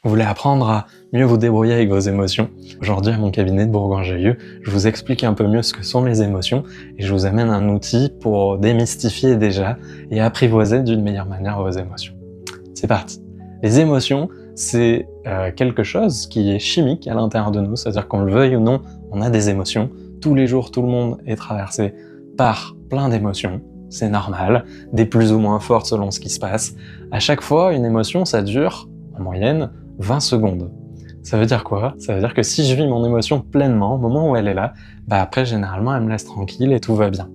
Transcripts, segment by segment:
Vous voulez apprendre à mieux vous débrouiller avec vos émotions? Aujourd'hui, à mon cabinet de Bourgoin-Jallieu, je vous explique un peu mieux ce que sont les émotions et je vous amène un outil pour démystifier déjà et apprivoiser d'une meilleure manière vos émotions. C'est parti! Les émotions, c'est quelque chose qui est chimique à l'intérieur de nous, c'est-à-dire qu'on le veuille ou non, on a des émotions. Tous les jours, tout le monde est traversé par plein d'émotions. C'est normal, des plus ou moins fortes selon ce qui se passe. À chaque fois, une émotion, ça dure, en moyenne, 20 secondes. Ça veut dire quoi? Ça veut dire que si je vis mon émotion pleinement, au moment où elle est là, après généralement elle me laisse tranquille et tout va bien.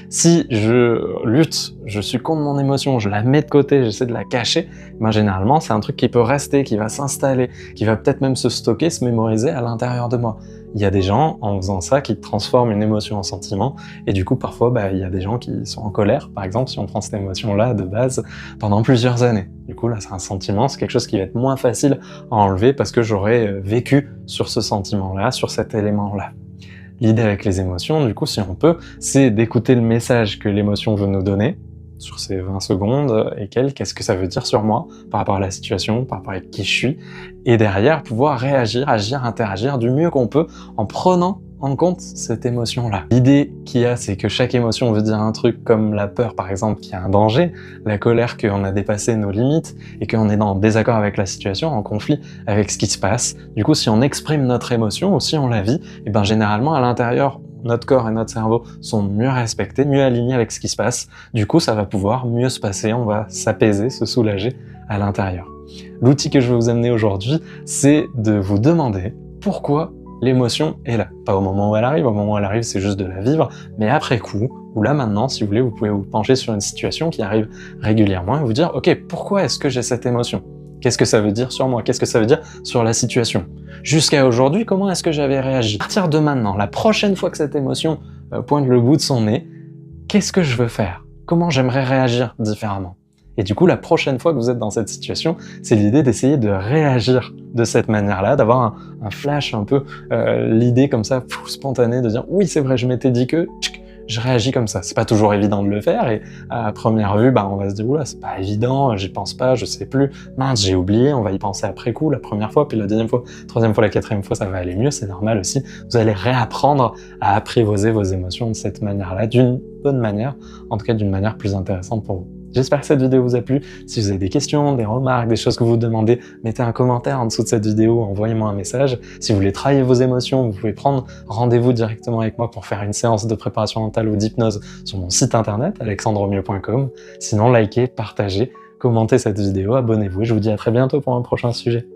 Si je lutte, je suis contre mon émotion, je la mets de côté, j'essaie de la cacher, généralement c'est un truc qui peut rester, qui va s'installer, qui va peut-être même se stocker, se mémoriser à l'intérieur de moi. Il y a des gens, en faisant ça, qui transforment une émotion en sentiment, et du coup parfois il y a des gens qui sont en colère, par exemple, si on prend cette émotion-là de base, pendant plusieurs années. Du coup là c'est un sentiment, c'est quelque chose qui va être moins facile à enlever parce que j'aurais vécu sur ce sentiment-là, sur cet élément-là. L'idée avec les émotions, du coup, si on peut, c'est d'écouter le message que l'émotion veut nous donner sur ces 20 secondes et qu'est-ce que ça veut dire sur moi par rapport à la situation, par rapport à qui je suis, et derrière pouvoir réagir, agir, interagir du mieux qu'on peut en prenant en compte cette émotion-là. L'idée qu'il y a, c'est que chaque émotion veut dire un truc, comme la peur par exemple, qui a un danger, la colère qu'on a dépassé nos limites et qu'on est en désaccord avec la situation, en conflit avec ce qui se passe. Du coup, si on exprime notre émotion ou si on la vit, et généralement à l'intérieur, notre corps et notre cerveau sont mieux respectés, mieux alignés avec ce qui se passe. Du coup, ça va pouvoir mieux se passer, on va s'apaiser, se soulager à l'intérieur. L'outil que je vais vous amener aujourd'hui, c'est de vous demander pourquoi l'émotion est là. Pas au moment où elle arrive, c'est juste de la vivre, mais après coup, ou là maintenant, si vous voulez, vous pouvez vous pencher sur une situation qui arrive régulièrement et vous dire « Ok, pourquoi est-ce que j'ai cette émotion ? Qu'est-ce que ça veut dire sur moi? Qu'est-ce que ça veut dire sur la situation? Jusqu'à aujourd'hui, comment est-ce que j'avais réagi? À partir de maintenant, la prochaine fois que cette émotion pointe le bout de son nez, qu'est-ce que je veux faire? Comment j'aimerais réagir différemment? » Et du coup, la prochaine fois que vous êtes dans cette situation, c'est l'idée d'essayer de réagir de cette manière-là, d'avoir un flash un peu, l'idée comme ça, spontanée, de dire « Oui, c'est vrai, je m'étais dit que... » je réagis comme ça. C'est pas toujours évident de le faire et à première vue, on va se dire « Oula, c'est pas évident, j'y pense pas, je sais plus, mince, j'ai oublié, on va y penser après coup la première fois, puis la deuxième fois, troisième fois, la quatrième fois, ça va aller mieux, c'est normal aussi. » Vous allez réapprendre à apprivoiser vos émotions de cette manière-là, d'une bonne manière, en tout cas d'une manière plus intéressante pour vous. J'espère que cette vidéo vous a plu. Si vous avez des questions, des remarques, des choses que vous vous demandez, mettez un commentaire en dessous de cette vidéo, envoyez-moi un message. Si vous voulez travailler vos émotions, vous pouvez prendre rendez-vous directement avec moi pour faire une séance de préparation mentale ou d'hypnose sur mon site internet, alexandremieux.com. Sinon, likez, partagez, commentez cette vidéo, abonnez-vous et je vous dis à très bientôt pour un prochain sujet.